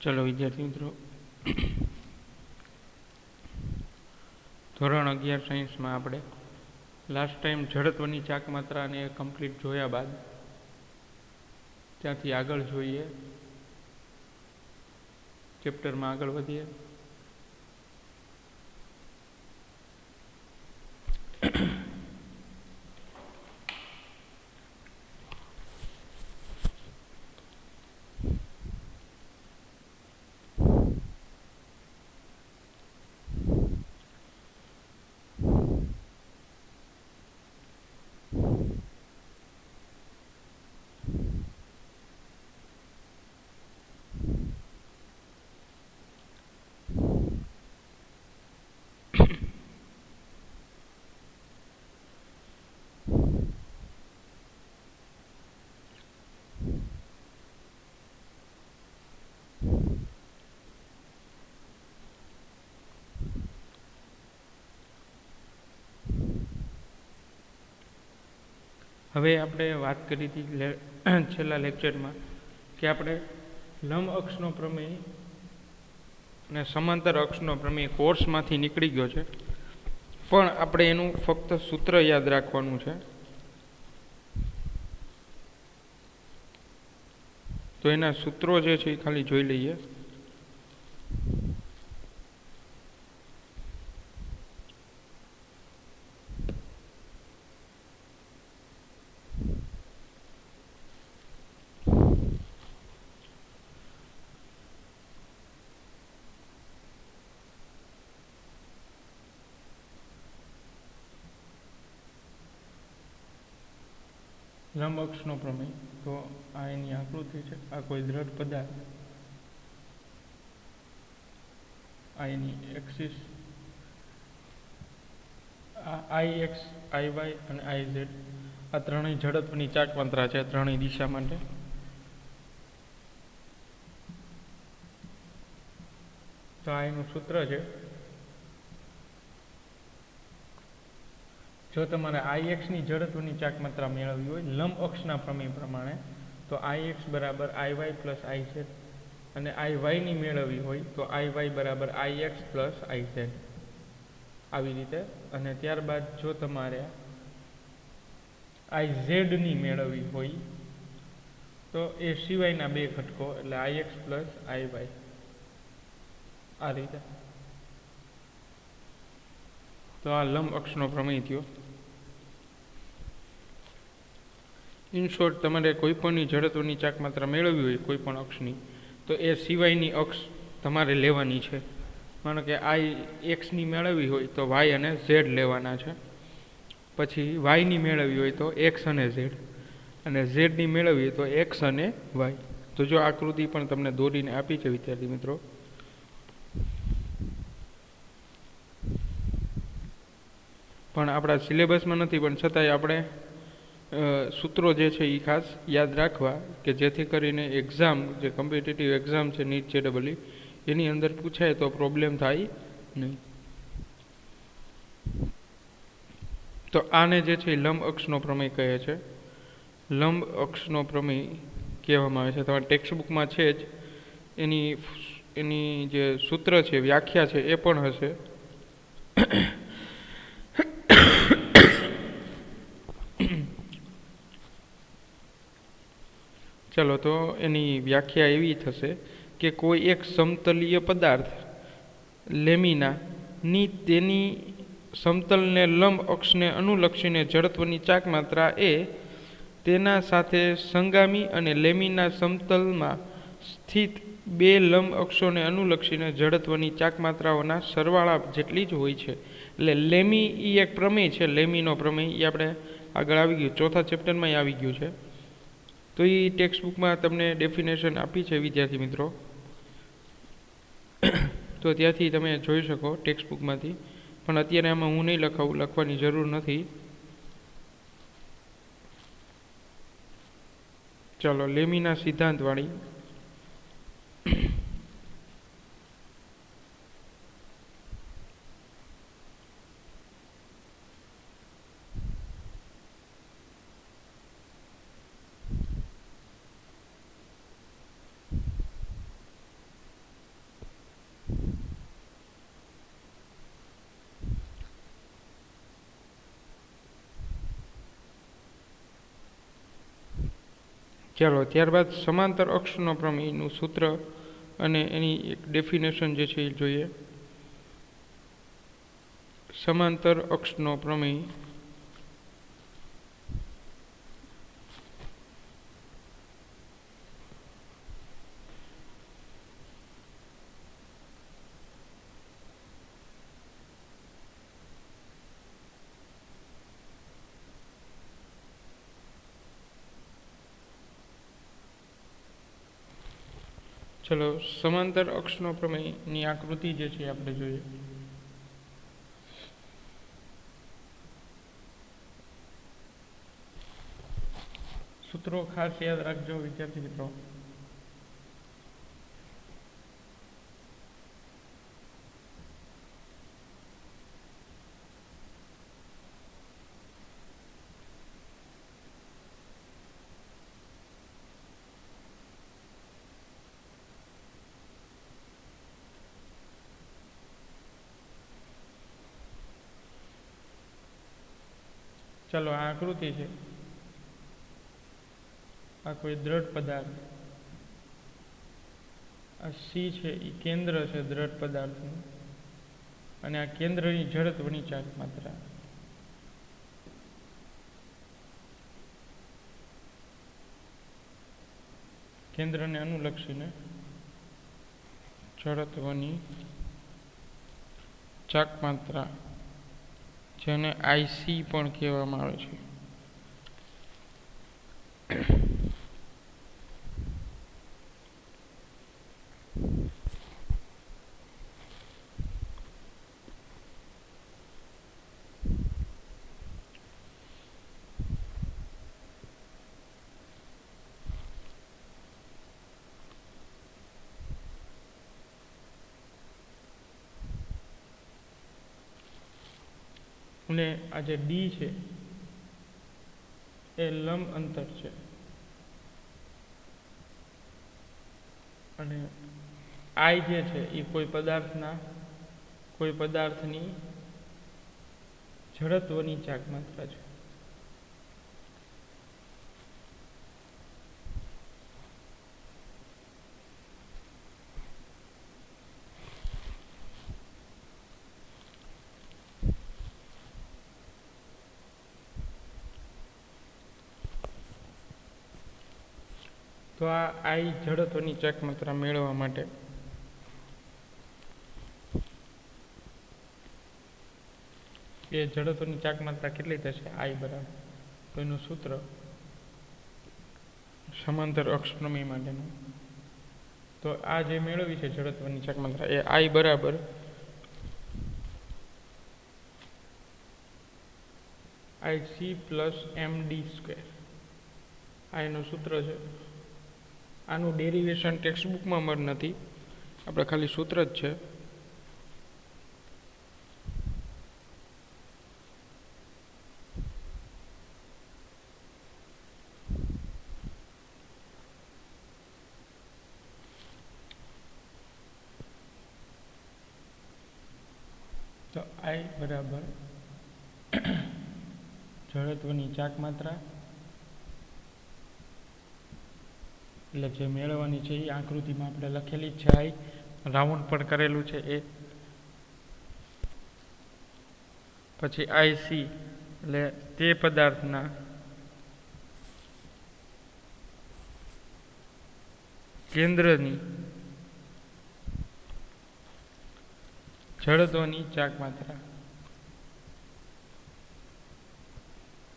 ચલો વિદ્યાર્થી મિત્રો, ધોરણ 11 સાયન્સમાં આપણે લાસ્ટ ટાઈમ જડત્વની ચાક માત્રાને કમ્પ્લીટ જોયા બાદ ત્યાંથી આગળ જોઈએ, ચેપ્ટરમાં આગળ વધીએ. હવે આપણે વાત કરી હતી છેલ્લા લેક્ચરમાં કે આપણે લંબ અક્ષનો પ્રમેય અને સમાંતર અક્ષનો પ્રમેય કોર્સમાંથી નીકળી ગયો છે, પણ આપણે એનું ફક્ત સૂત્ર યાદ રાખવાનું છે. તો એના સૂત્રો જે છે એ ખાલી જોઈ લઈએ. લંબ અક્ષનો પ્રમેય, તો આ એની આકૃતિ છે. આ કોઈ દ્રઢ પદાર્થ, આ એની એક્સિસ, આ IX, IY અને IZ આ ત્રણેય ઝડપની ચાક માત્રા છે, ત્રણેય દિશા માટે. તો આ એનું સૂત્ર છે. જો તમારે IX ની જડત્વની ચાક માત્રા મેળવવી હોય લંબ અક્ષના પ્રમેય પ્રમાણે, તો IX બરાબર IY પ્લસ IZ, અને IY ની મેળવવી હોય તો IY બરાબર IX પ્લસ IZ, આવી રીતે. અને ત્યારબાદ જો તમારે IZ ની મેળવવી હોય તો એ સિવાયના બે ઘટકો એટલે IX પ્લસ IY, આ રીતે. તો આ લંબ અક્ષનો પ્રમેય થયો. ઇન શોર્ટ, તમારે કોઈ પણની જડત્વની ચાક માત્રા મેળવવી હોય કોઈ પણ અક્ષની, તો એ સિવાયની અક્ષ તમારે લેવાની છે. માનો કે IX ની મેળવવી હોય તો Y અને Z લેવાના છે. પછી Y ની મેળવવી હોય તો X અને Z, અને Z ની મેળવવી હોય તો X અને Y. તો જો આકૃતિ પણ તમને દોરીને આપી છે વિદ્યાર્થી મિત્રો, પણ આપણા સિલેબસમાં નથી, પણ છતાંય આપણે સૂત્રો જે છે એ ખાસ યાદ રાખવા, કે જેથી કરીને એક્ઝામ, જે કોમ્પિટિટિવ એક્ઝામ છે નીટ JEE, એની અંદર પૂછાય તો પ્રોબ્લેમ થાય નહીં. તો આને જે છે લંબ અક્ષનો પ્રમેય કહે છે. લંબ અક્ષનો પ્રમેય કહેવામાં આવે છે. તમારા ટેક્સ્ટબુકમાં છે જ, એની જે સૂત્ર છે, વ્યાખ્યા છે, એ પણ હશે. ચલો, તો એની વ્યાખ્યા એવી થશે કે કોઈ એક સમતલીય પદાર્થ લેમિના ની તેની સમતલને લંબ અક્ષને અનુલક્ષીને જડત્વની ચાક માત્રા એ તેના સાથે સંગામી અને લેમિના સમતલમાં સ્થિત બે લંબ અક્ષોને અનુલક્ષીને જડત્વની ચાક માત્રાઓના સરવાળા જેટલી જ હોય છે. એટલે લેમી એ એક પ્રમેય છે. લેમીનો પ્રમેય એ આપણે આગળ આવી ગયું, ચોથા ચેપ્ટરમાં આવી ગયું છે. તો એ ટેક્સ્ટબુકમાં તમને ડેફિનેશન આપી છે વિદ્યાર્થી મિત્રો, તો ત્યાંથી તમે જોઈ શકો ટેક્સ્ટબુકમાંથી. પણ અત્યારે આમાં હું નહીં લખાવું, લખવાની જરૂર નથી. ચાલો, લેમીના સિદ્ધાંતવાળી ચાલો ત્યારબાદ સમાંતર અક્ષનો પ્રમેયનું સૂત્ર અને એની એક ડેફિનેશન જે છે એ જોઈએ. સમાંતર અક્ષનો પ્રમેય ચલો સમાંતર અક્ષનો પ્રમેયની આકૃતિ જે છે આપણે જોઈએ. સૂત્રો ખાસ યાદ રાખજો વિદ્યાર્થી મિત્રો. ચાલો આ આકૃતિ છે. આ કોઈ દ્રઢ પદાર્થ, આ સી છે એ કેન્દ્ર છે દ્રઢ પદાર્થનું, અને આ કેન્દ્રની જડત્વની ચાક માત્રા. કેન્દ્રને અનુલક્ષીને જડત્વની ચાક માત્રા, જેને આઈસી પણ કહેવામાં આવે છે. અને આ જે ડી છે એ લંબ અંતર છે, અને આઈ જે છે એ કોઈ પદાર્થની જડત્વની ચાક માત્રા છે. તો આ આઈ જડત્વની ચાક માત્રા મેળવવા માટે એ જડત્વની ચાક માત્રા કેટલી થશે? આઈ બરાબર, તો એનું સૂત્ર સમાંતર અક્ષ પ્રમેય માટેનું, તો આ જે મેળવી છે જડત્વની ચાક માત્રા એ આઈ બરાબર આઈસી પ્લસ એમડી સ્ક્વેર. આ એનું સૂત્ર છે. આનું ડેરિવેશન ટેક્સ્ટ બુકમાં મળે નથી, આપણે ખાલી સૂત્ર જ છે. તો આઈ બરાબર જડત્વની ચાક માત્રા, એટલે જે મેળવવાની છે એ આકૃતિમાં આપણે લખેલી જ છે. આઈ રાઉન્ડ પણ કરેલું છે એ. પછી આઈસી એટલે તે પદાર્થના કેન્દ્રની જડત્વની ચાક માત્રા,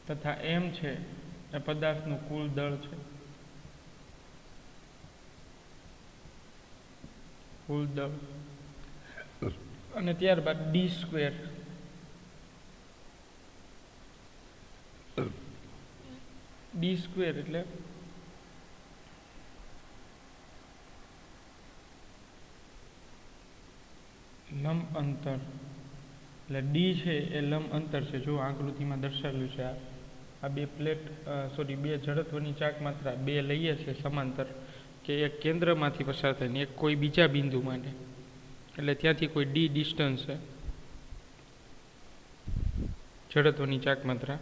તથા એમ છે એ પદાર્થનું કુલ દળ છે. કુલ દળ. અને ત્યારબાદ ડી સ્ક્વેર, ડી સ્ક્વેર એટલે લંબ અંતર, એટલે ડી છે એ લંબ અંતર છે. જો આકૃતિમાં દર્શાવ્યું છે આ બે બે જડત્વની ચાક માત્રા બે લઈએ છે સમાંતર, કે એક કેન્દ્રમાંથી પસાર થાય ને એક કોઈ બીજા બિંદુ માટે, એટલે ત્યાંથી કોઈ ડી ડિસ્ટન્સ છે જડત્વની ચાક માત્રા.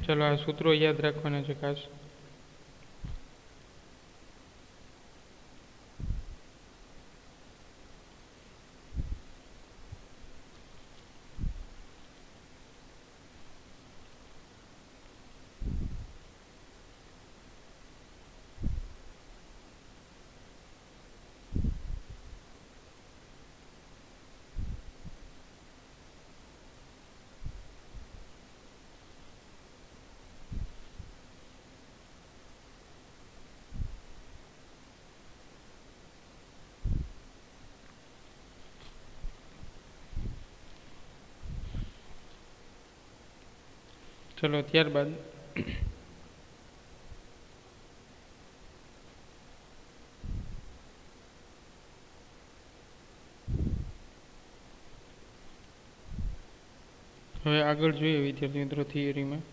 ચલો આ સૂત્રો યાદ રાખવાના છે ખાસ. ચલો ત્યારબાદ હવે આગળ જોઈએ વિદ્યાર્થી મિત્રો થિયરીમાં.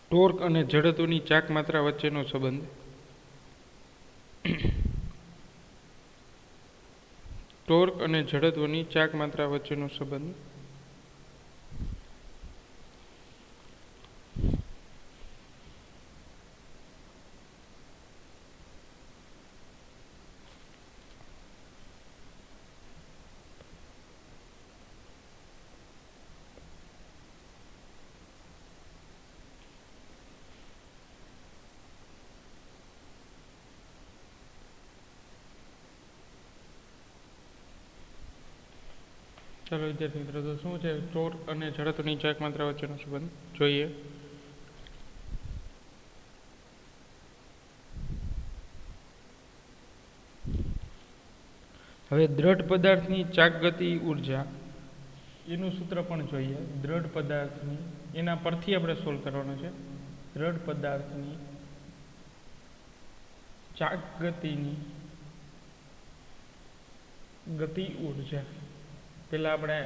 ટોર્ક અને જડત્વની ચાક માત્રા વચ્ચેનો સંબંધ. ટોર્ક અને જડત્વની ચાક માત્રા વચ્ચેનો સંબંધ. ચાલો વિદ્યાર્થી મિત્રો, તો શું છે ટોર્ક અને જડત્વની ચાક માત્રા વચ્ચેનો સંબંધ જોઈએ. હવે દ્રઢ પદાર્થની ચાક ગતિ ઉર્જા એનું સૂત્ર પણ જોઈએ. દ્રઢ પદાર્થની એના પરથી આપણે સોલ્વ કરવાનો છે. દ્રઢ પદાર્થની ચાક ગતિની ગતિ ઉર્જા. પહેલાં આપણે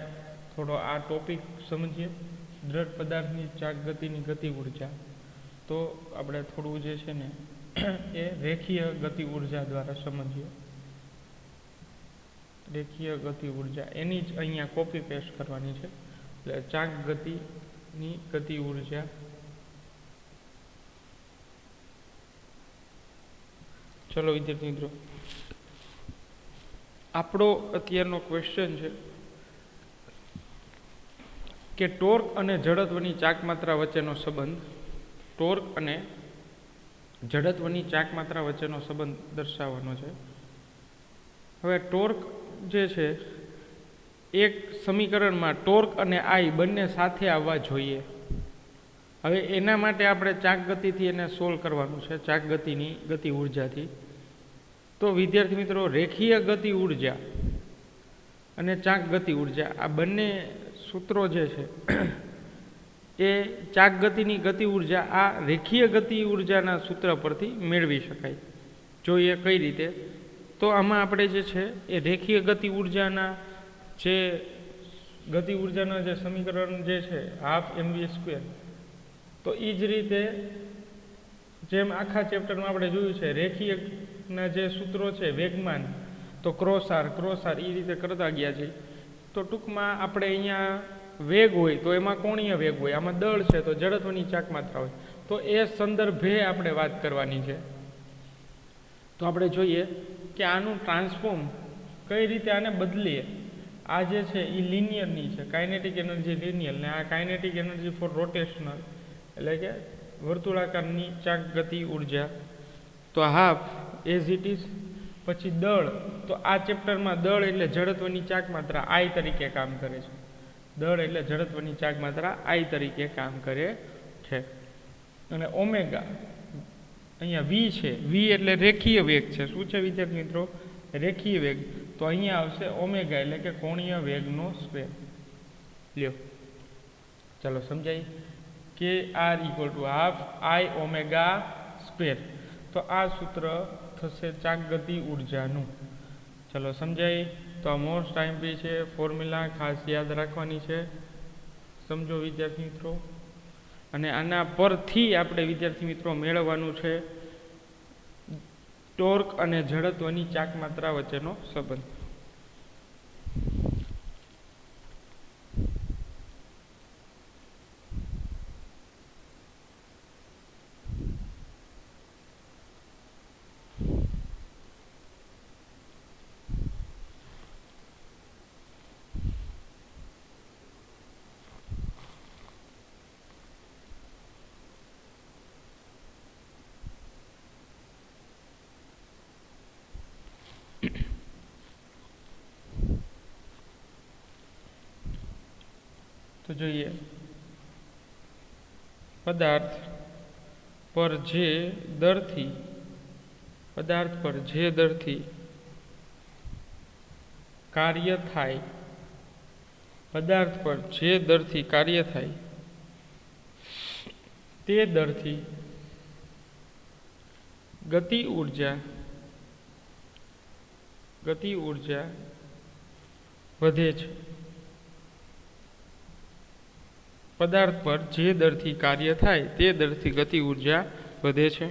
થોડો આ ટોપિક સમજીએ. દ્રઢ પદાર્થની ચાક ગતિની ગતિ ઉર્જા. તો આપણે થોડું જે છે ને એ રેખીય ગતિ ઉર્જા દ્વારા સમજીએ. રેખીય ગતિ ઉર્જા એની જ અહીંયા કોપી પેસ્ટ કરવાની છે. એટલે ચાક ગતિની ગતિ ઉર્જા. ચલો વિદ્યાર્થી મિત્રો, આપણો અત્યારનો ક્વેશ્ચન છે કે ટોર્ક અને જડત્વની ચાક માત્રા વચ્ચેનો સંબંધ. ટોર્ક અને જડત્વની ચાક માત્રા વચ્ચેનો સંબંધ દર્શાવવાનો છે. હવે ટોર્ક જે છે એક સમીકરણમાં ટોર્ક અને આઈ બંને સાથે આવવા જોઈએ. હવે એના માટે આપણે ચાક ગતિથી એને સોલ્વ કરવાનું છે, ચાક ગતિની ગતિ ઉર્જાથી. તો વિદ્યાર્થી મિત્રો, રેખીય ગતિ ઉર્જા અને ચાક ગતિ ઉર્જા આ બંને સૂત્રો જે છે એ ચાક ગતિની ગતિ ઉર્જા આ રેખીય ગતિ ઉર્જાના સૂત્ર પરથી મેળવી શકાય. જોઈએ કઈ રીતે. તો આમાં આપણે જે છે એ રેખીય ગતિ ઉર્જાના જે સમીકરણ જે છે ½ mv², તો એ જ રીતે જેમ આખા ચેપ્ટરમાં આપણે જોયું છે રેખીયના જે સૂત્રો છે વેગમાન, તો ક્રોસ આર એ રીતે કરતા ગયા છે. તો ટૂંકમાં આપણે અહીંયા વેગ હોય તો એમાં કોણીય વેગ હોય, આમાં દળ છે તો જડત્વની ચાક માત્રા હોય. તો એ સંદર્ભે આપણે વાત કરવાની છે. તો આપણે જોઈએ કે આનું ટ્રાન્સફોર્મ કઈ રીતે આને બદલીએ. આ જે છે એ લિનિયરની છે, કાઇનેટિક એનર્જી લિનિયર, ને આ કાઇનેટિક એનર્જી ફોર રોટેશનલ, એટલે કે વર્તુળાકારની ચાક ગતિ ઉર્જા. તો હાફ એઝ ઇટ ઇઝ. પછી દળ, તો આ ચેપ્ટરમાં દળ એટલે જડત્વની ચાક માત્રા આઈ તરીકે કામ કરે છે. દળ એટલે જડત્વની ચાક માત્રા આઈ તરીકે કામ કરે છે. અને ઓમેગા અહીંયા વી છે. વી એટલે રેખીય વેગ છે. શું છે વિદ્યાર્થી મિત્રો? રેખીય વેગ. તો અહીંયા આવશે ઓમેગા એટલે કે કોણીય વેગનો સ્ક્વેર. લ્યો ચાલો સમજાય. કે આર ½ I⍵². તો આ સૂત્ર થશે ચાક ગતિ ઉર્જાનું. ચલો સમજાય. તો આ મોસ્ટ ટાઈમ છે, ફોર્મ્યુલા ખાસ યાદ રાખવાની છે. સમજો વિદ્યાર્થી મિત્રો. અને આના પરથી આપણે વિદ્યાર્થી મિત્રો મેળવવાનું છે ટોર્ક અને જડત્વની ચાક માત્રા વચ્ચેનો સંબંધ. તો જોઈએ, પદાર્થ પર જે દરથી કાર્ય થાય, પદાર્થ પર જે દરથી કાર્ય થાય તે દરથી ગતિ ઊર્જા વધે છે. પદાર્થ પર જે દરથી કાર્ય થાય તે દરથી ગતિ ઊર્જા વધે છે.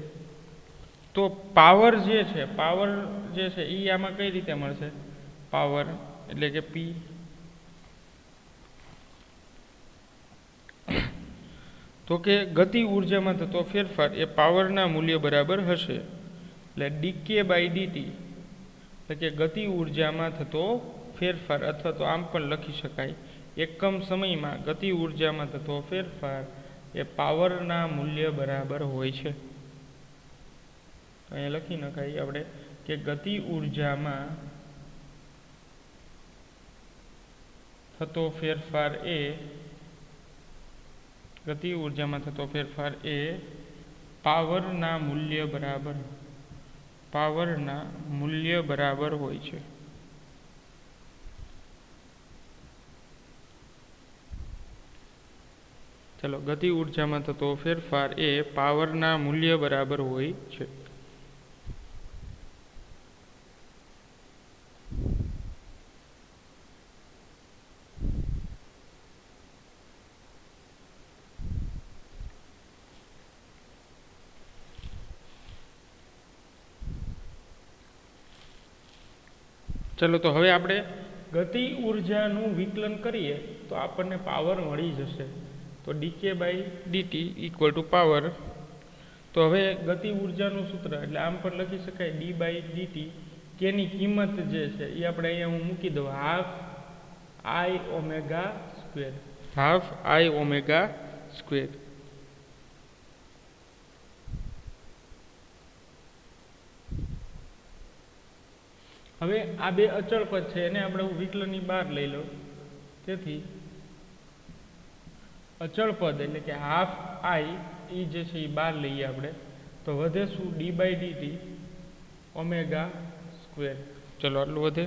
તો પાવર જે છે એ આમાં કઈ રીતે મળશે? પાવર એટલે કે પી. તો કે ગતિ ઊર્જામાં થતો ફેરફાર એ પાવરના મૂલ્ય બરાબર હશે. એટલે ડીકે બાય ડીટી એટલે કે ગતિ ઊર્જામાં થતો ફેરફાર, અથવા તો આમ પણ લખી શકાય, એકમ સમયમાં ગતિ ઊર્જામાં થતો ફેરફાર એ પાવરના મૂલ્ય બરાબર હોય છે. અહીંયા લખી નખાય આપણે કે ગતિ ઊર્જામાં થતો ફેરફાર એ પાવરના મૂલ્ય બરાબર હોય છે. ચલો, ગતિ ઊર્જામાં થતો ફેરફાર એ પાવરના મૂલ્ય બરાબર હોય છે. ચલો, તો હવે આપણે ગતિ ઊર્જાનું વિકલન કરીએ તો આપણને પાવર મળી જશે. તો DK by DT equal to power. તો હવે ગતિ ઊર્જાનું સૂત્ર એટલે આમ પણ લખી શકાય ડી બાય ડીટી. કેની કિંમત જે છે એ આપણે અહીંયા હું મૂકી દઉં, હાફ આઈ ઓમેગા સ્ક્વેર. હવે આ બે અચળ પદ છે એને આપણે વિકલનની બહાર લઈ લો. તેથી અચળ પદ એટલે કે હાફ આઈ એ જે છે એ બહાર લઈએ આપણે, તો વધે શું? D by DT omega square. ચલો, આટલું વધે.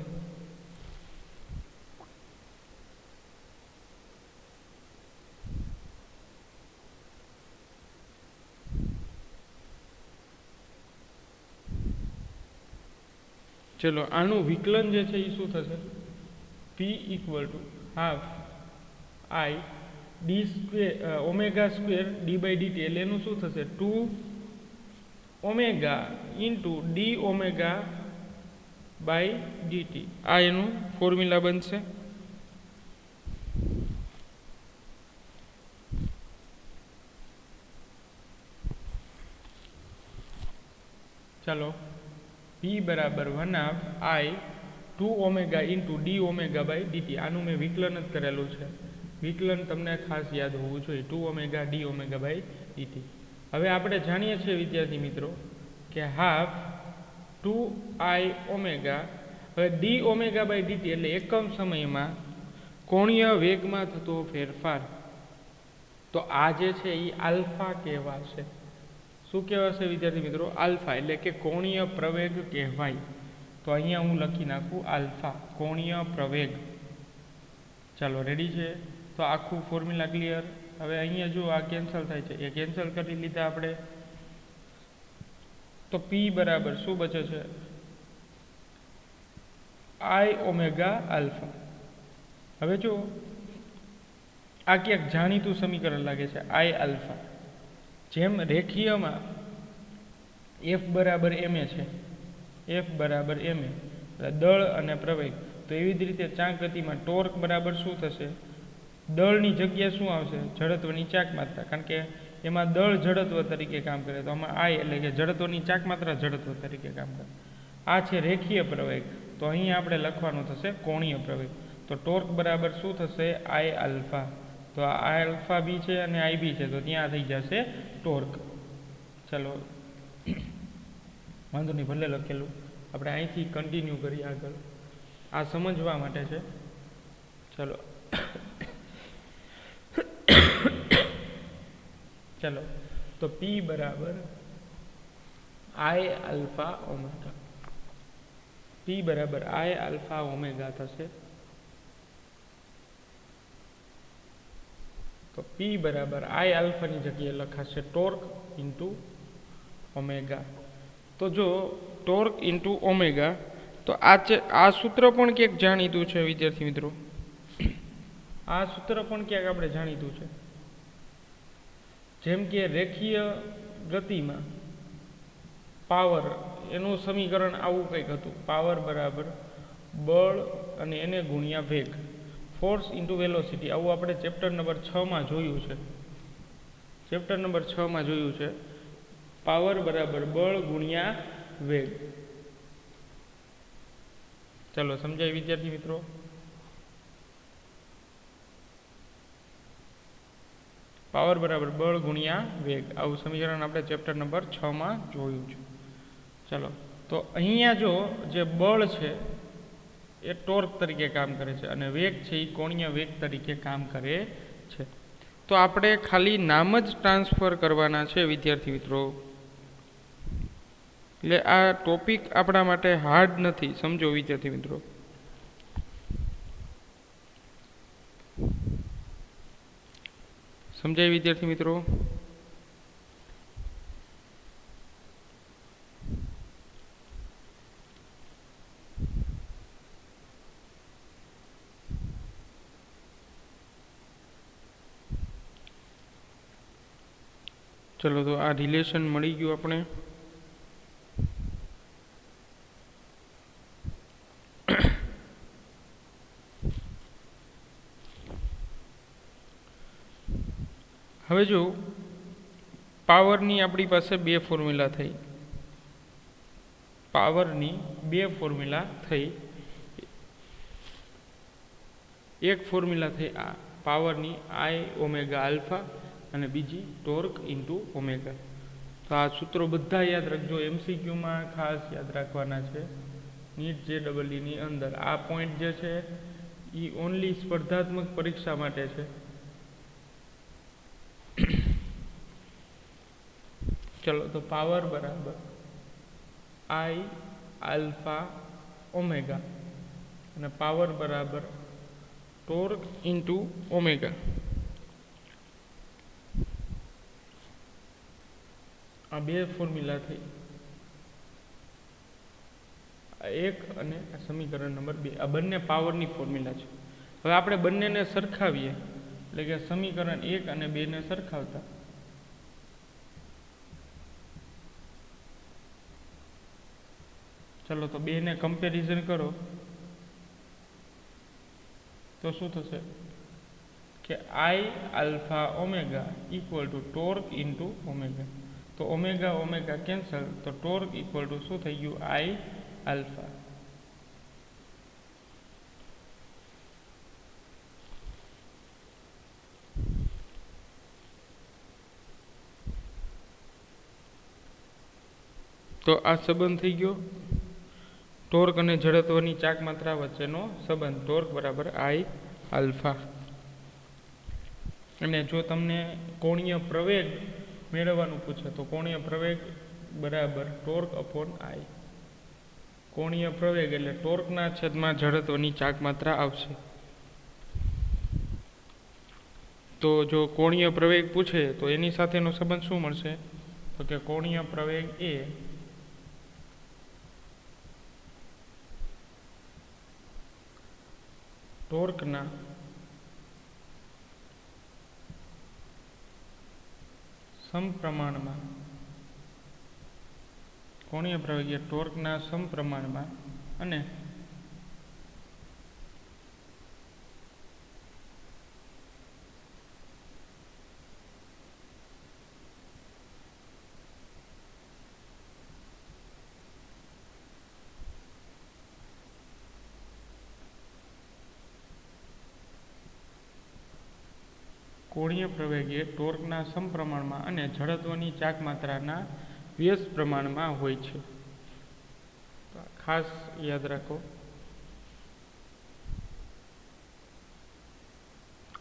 ચલો, આનું વિકલન જે છે એ શું થશે? P equal to half I D square omega square D by DT. એટલે એનું શું થશે? 2 omega into D omega by DT. આ એનું ફોર્મ્યુલા બનશે. ચાલો, P બરાબર 1/2 2 omega into D omega by DT. આનું મેં વિકલન જ કરેલું છે. વિકલન તમને ખાસ યાદ હોવું જોઈએ, 2 omega d omega by dt. હવે આપણે જાણીએ છીએ વિદ્યાર્થી મિત્રો કે હાફ 2i ઓમેગા. હવે ડી ઓમેગા બાય ડીટી એટલે એકમ સમયમાં કોણીય વેગમાં થતો ફેરફાર. તો આ જે છે એ આલ્ફા કહેવાશે. શું કહેવાશે વિદ્યાર્થી મિત્રો? આલ્ફા, એટલે કે કોણીય પ્રવેગ કહેવાય. તો અહીંયા હું લખી નાખું આલ્ફા, કોણીય પ્રવેગ. ચાલો, રેડી છે? તો આખું ફોર્મ્યુલા ક્લિયર. હવે અહીંયા જો આ કેન્સલ થાય છે, એ કેન્સલ કરી લીધા આપણે. તો પી બરાબર શું બચે છે? આઈ ઓમેગા આલ્ફા. હવે જો આ ક્યાંક જાણીતું સમીકરણ લાગે છે, આઈ આલ્ફા. જેમ રેખીયમાં એફ બરાબર એમ એ છે, F બરાબર ma, એટલે દળ અને પ્રવેગ. તો એવી જ રીતે ચાક ગતિમાં ટોર્ક બરાબર શું થશે? દળની જગ્યાએ શું આવશે? જડત્વની ચાક માત્રા, કારણ કે એમાં દળ જડત્વ તરીકે કામ કરે, તો આમાં I એટલે કે જડત્વની ચાક માત્રા જડત્વ તરીકે કામ કરે. આ છે રેખીય પ્રવેગ, તો અહીં આપણે લખવાનું થશે કોણીય પ્રવેગ. તો ટોર્ક બરાબર શું થશે? I alpha. તો આ I આલ્ફા બી છે અને I બી છે, તો ત્યાં થઈ જશે ટોર્ક. ચાલો વાંધો નહીં, ભલે લખેલું, આપણે અહીંથી કન્ટિન્યુ કરીએ આગળ. આ સમજવા માટે છે. ચલો ચલો તો P બરાબર I આલ્ફા ઓમેગા. P બરાબર I આલ્ફા ઓમેગા થશે. તો P બરાબર I આલ્ફાની જગ્યાએ લખાશે ટોર્ક ઇન્ટુ ઓમેગા. તો જો ટોર્ક ઇન્ટુ ઓમેગા, તો આ સૂત્ર પણ ક્યાંક જાણીતું છે વિદ્યાર્થી મિત્રો. આ સૂત્ર પણ ક્યાંક આપણે જાણીતું છે. જેમ કે રેખીય ગતિમાં પાવર એનું સમીકરણ આવું કંઈક હતું. પાવર બરાબર બળ અને એને ગુણ્યા વેગ, ફોર્સ ઇન્ટુ વેલોસિટી. આવું આપણે ચેપ્ટર નંબર 6માં જોયું છે. ચેપ્ટર નંબર 6માં જોયું છે. પાવર બરાબર બળ ગુણ્યા વેગ. ચલો સમજાય વિદ્યાર્થી મિત્રો? પાવર બરાબર બળ ગુણ્યા વેગ, આવું સમીકરણ આપણે ચેપ્ટર નંબર 6માં જોયું છે. ચલો તો અહીંયા જો જે બળ છે એ ટોર્ક તરીકે કામ કરે છે અને વેગ છે એ કોણીય વેગ તરીકે કામ કરે છે. તો આપણે ખાલી નામ જ ટ્રાન્સફર કરવાના છે વિદ્યાર્થી મિત્રો. એટલે આ ટોપિક આપણા માટે હાર્ડ નથી, સમજો વિદ્યાર્થી મિત્રો. સમજાય વિદ્યાર્થી મિત્રો? ચલો તો આ રિલેશન મળી ગયું આપણે. હવે જો પાવરની આપણી પાસે બે ફોર્મ્યુલા થઈ. પાવરની બે ફોર્મ્યુલા થઈ. એક ફોર્મ્યુલા થઈ આ પાવરની I ઓમેગા આલ્ફા અને બીજી ટોર્ક ઇન્ટુ ઓમેગા. તો આ સૂત્રો બધા યાદ રાખજો, MCQમાં ખાસ યાદ રાખવાના છે. નીટ JEEની અંદર આ પોઈન્ટ જે છે એ ઓનલી સ્પર્ધાત્મક પરીક્ષા માટે છે. ચલો તો પાવર બરાબર I આલ્ફા ઓમેગા અને પાવર બરાબર ટોર્ક ઇન્ટુ ઓમેગા. આ બે ફોર્મ્યુલા થઈ, એક અને સમીકરણ નંબર 2. આ બંને પાવરની ફોર્મ્યુલા છે. હવે આપણે બંનેને સરખાવીએ, એટલે કે સમીકરણ 1 અને 2 ને સરખાવતા ચલો તો 2 ને કમ્પેરિઝન કરો તો શું થશે કે I alpha omega equal to torque into omega. તો ઓમેગા ઓમેગા કેન્સલ, તો ટોર્ક ઇક્વલ ટુ શું થઈ ગયું? I alpha. તો આ સંબંધ થઈ ગયો ટોર્ક અને જડત્વની ચાક માત્રા વચ્ચેનો સંબંધ. ટોર્ક બરાબર I આલ્ફા. અને જો તમને કોણીય પ્રવેગ મેળવવાનું પૂછે તો કોણીય પ્રવેગ બરાબર ટોર્ક અપોન I. કોણીય પ્રવેગ એટલે ટોર્કના છેદમાં જડત્વની ચાક માત્રા આવશે. તો જો કોણીય પ્રવેગ પૂછે તો એની સાથેનો સંબંધ શું મળશે? તો કે કોણીય પ્રવેગ એ ટોર્કના સમપ્રમાણમાં કોણીય પ્રવેગ એ ટોર્કના સમપ્રમાણમાં અને કોણીય પ્રવેગ એ ટોર્કના સમપ્રમાણમાં અને જડત્વની ચાક માત્રાના વ્યસ્ત પ્રમાણમાં હોય છે. ખાસ યાદ રાખો,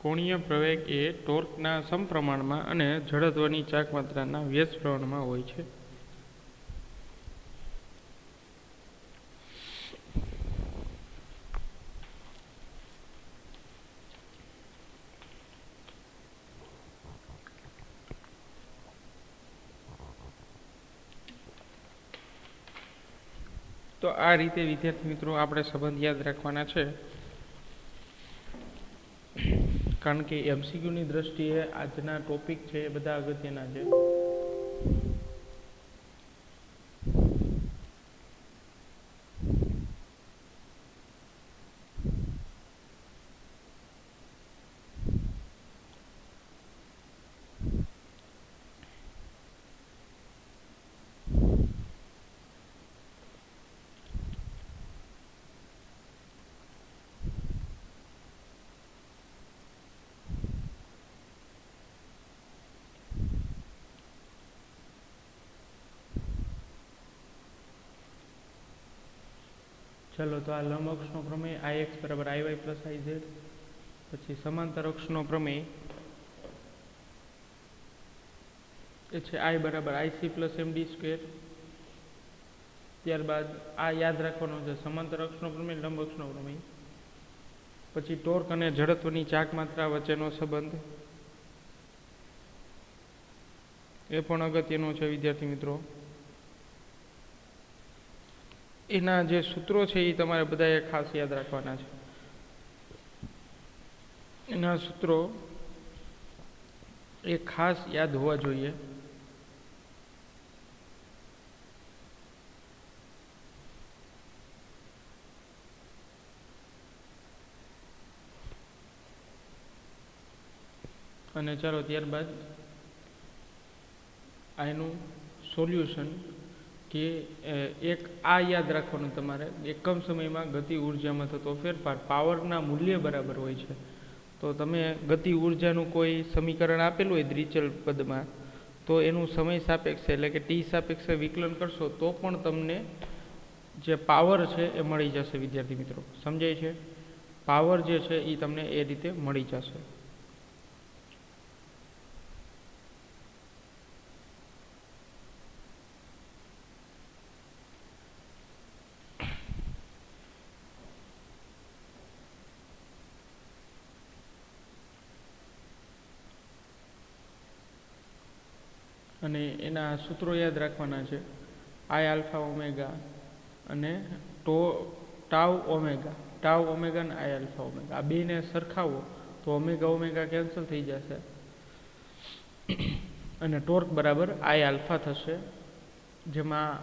કોણીય પ્રવેગ એ ટોર્કના સમપ્રમાણમાં અને જડત્વની ચાક માત્રાના વ્યસ્ત પ્રમાણમાં હોય છે. તો આ રીતે વિદ્યાર્થી મિત્રો આપણે સંબંધ યાદ રાખવાના છે, કારણ કે એમસીક્યુની દ્રષ્ટિએ આજના ટોપિક છે એ બધા અગત્યના છે. ચલો, તો આ લંબ અક્ષનો પ્રમેય Ix બરાબર Iy પ્લસ Iz. પછી સમાંતર અક્ષનો પ્રમેય એ છે I બરાબર Ic પ્લસ MD સ્ક્વેર. ત્યારબાદ આ યાદ રાખવાનો છે સમાંતર અક્ષનો પ્રમેય, લંબ અક્ષનો પ્રમેય. પછી ટોર્ક અને જડત્વની ચાક માત્રા વચ્ચેનો સંબંધ એ પણ અગત્યનો છે વિદ્યાર્થી મિત્રો. એના જે સૂત્રો છે એ તમારે બધાએ ખાસ યાદ રાખવાના છે. એના સૂત્રો એ ખાસ યાદ હોવા જોઈએ. અને ચાલો ત્યારબાદ આનું સોલ્યુશન કે એક આ યાદ રાખવાનું તમારે, એકમ સમયમાં ગતિ ઉર્જામાં થતો ફેરફાર પાવરના મૂલ્ય બરાબર હોય છે. તો તમે ગતિ ઉર્જાનું કોઈ સમીકરણ આપેલું હોય દ્વિચલ પદમાં, તો એનું સમય સાપેક્ષ એટલે કે ટી સાપેક્ષે વિકલન કરશો તો પણ તમને જે પાવર છે એ મળી જશે વિદ્યાર્થી મિત્રો. સમજાય છે? પાવર જે છે એ તમને એ રીતે મળી જશે. અને એના સૂત્રો યાદ રાખવાના છે. I આલ્ફા ઓમેગા અને ટાઉ ઓમેગા અને I આલ્ફા ઓમેગા, આ બેને સરખાવો તો ઓમેગા ઓમેગા કેન્સલ થઈ જશે અને ટોર્ક બરાબર I આલ્ફા થશે, જેમાં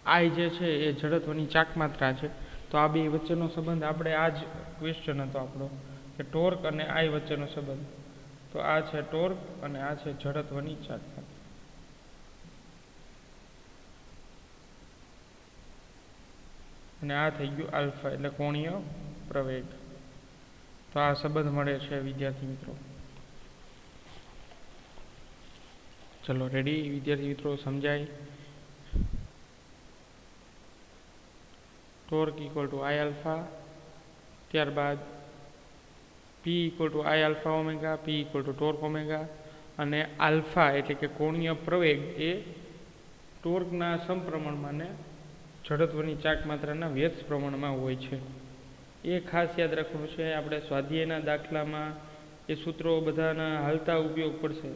I જે છે એ જડત્વની ચાક માત્રા છે. તો આ બે વચ્ચેનો સંબંધ આપણે આ જ ક્વેશ્ચન હતો આપણો કે ટોર્ક અને I વચ્ચેનો સંબંધ. તો આ છે ટોર્ક અને આ છે જડત્વની ચાક માત્રા. અને આ થઈ ગયું આલ્ફા એટલે કોણીય પ્રવેગ. તો આ સંબંધ મળે છે વિદ્યાર્થી મિત્રો. ચલો રેડી વિદ્યાર્થી મિત્રો, સમજાય? Torque equal to I alpha, ત્યારબાદ P equal to I alpha omega, P equal to torque omega, અને આલ્ફા એટલે કે કોણીય પ્રવેગ એ ટોર્કના સમપ્રમાણમાં ને જડત્વની ચાક માત્રાના વ્યસ્ત પ્રમાણમાં હોય છે. એ ખાસ યાદ રાખવાનું છે. આપણે સ્વાધ્યાયના દાખલામાં એ સૂત્રો બધાના હાલતા ઉપયોગ પડશે.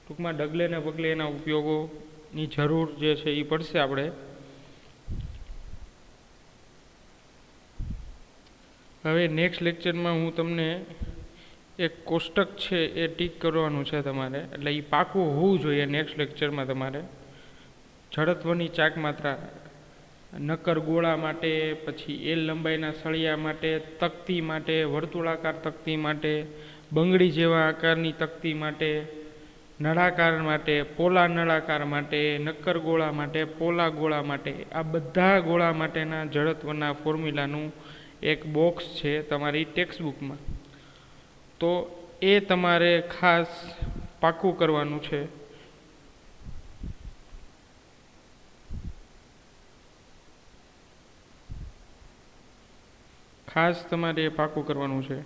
ટૂંકમાં ડગલે ને પગલે એના ઉપયોગોની જરૂર જે છે એ પડશે આપણે. હવે નેક્સ્ટ લેક્ચરમાં હું તમને એક કોષ્ટક છે એ ટીક કરવાનું છે તમારે, એટલે એ પાકું હોવું જોઈએ નેક્સ્ટ લેક્ચરમાં તમારે. જડત્વની ચાક માત્રા નક્કર ગોળા માટે, પછી એલ લંબાઈના સળિયા માટે, તકતી માટે, વર્તુળાકાર તકતી માટે, બંગડી જેવા આકારની તકતી માટે, નળાકાર માટે, પોલા નળાકાર માટે, નક્કર ગોળા માટે, પોલા ગોળા માટે, આ બધા ગોળા માટેના જડત્વના ફોર્મ્યુલાનું એક બોક્સ છે તમારી ટેક્સ્ટબુકમાં. તો એ તમારે ખાસ પાકું કરવાનું છે. ખાસ તમારે એ પાકું કરવાનું છે.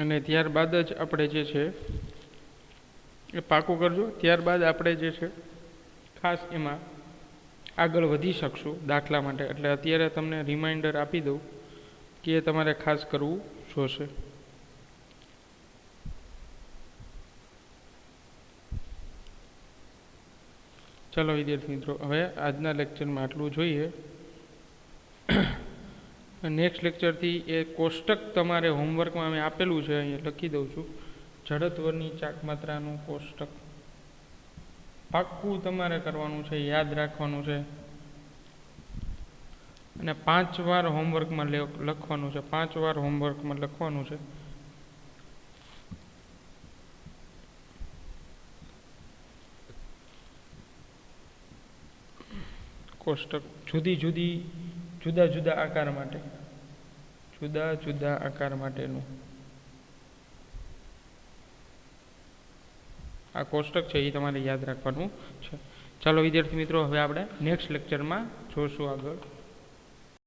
અને ત્યારબાદ જ આપણે જે છે એ પાકું કરજો. ત્યારબાદ આપણે જે છે ખાસ એમાં આગળ વધી શકશું દાખલા માટે. એટલે અત્યારે તમને રિમાઇન્ડર આપી દઉં કે એ તમારે ખાસ કરવું જોશે. ચાલો વિદ્યાર્થી મિત્રો, હવે આજના લેક્ચરમાં આટલું જોઈએ. નેક્સ્ટ લેક્ચરથી એ કોષ્ટક તમારે હોમવર્કમાં મેં આપેલું છે, અહીંયા લખી દઉં છું. જડત્વની ચાક માત્રાનું કોષ્ટક પાક્કું તમારે કરવાનું છે, યાદ રાખવાનું છે. અને 5 વાર હોમવર્કમાં લખવાનું છે. 5 વાર હોમવર્કમાં લખવાનું છે. કોષ્ટક જુદા જુદા આકાર માટે, જુદા જુદા આકાર માટેનું આ કોષ્ટક છે, એ તમારે યાદ રાખવાનું છે. ચાલો વિદ્યાર્થી મિત્રો, હવે આપણે નેક્સ્ટ લેક્ચરમાં જોશું આગળ.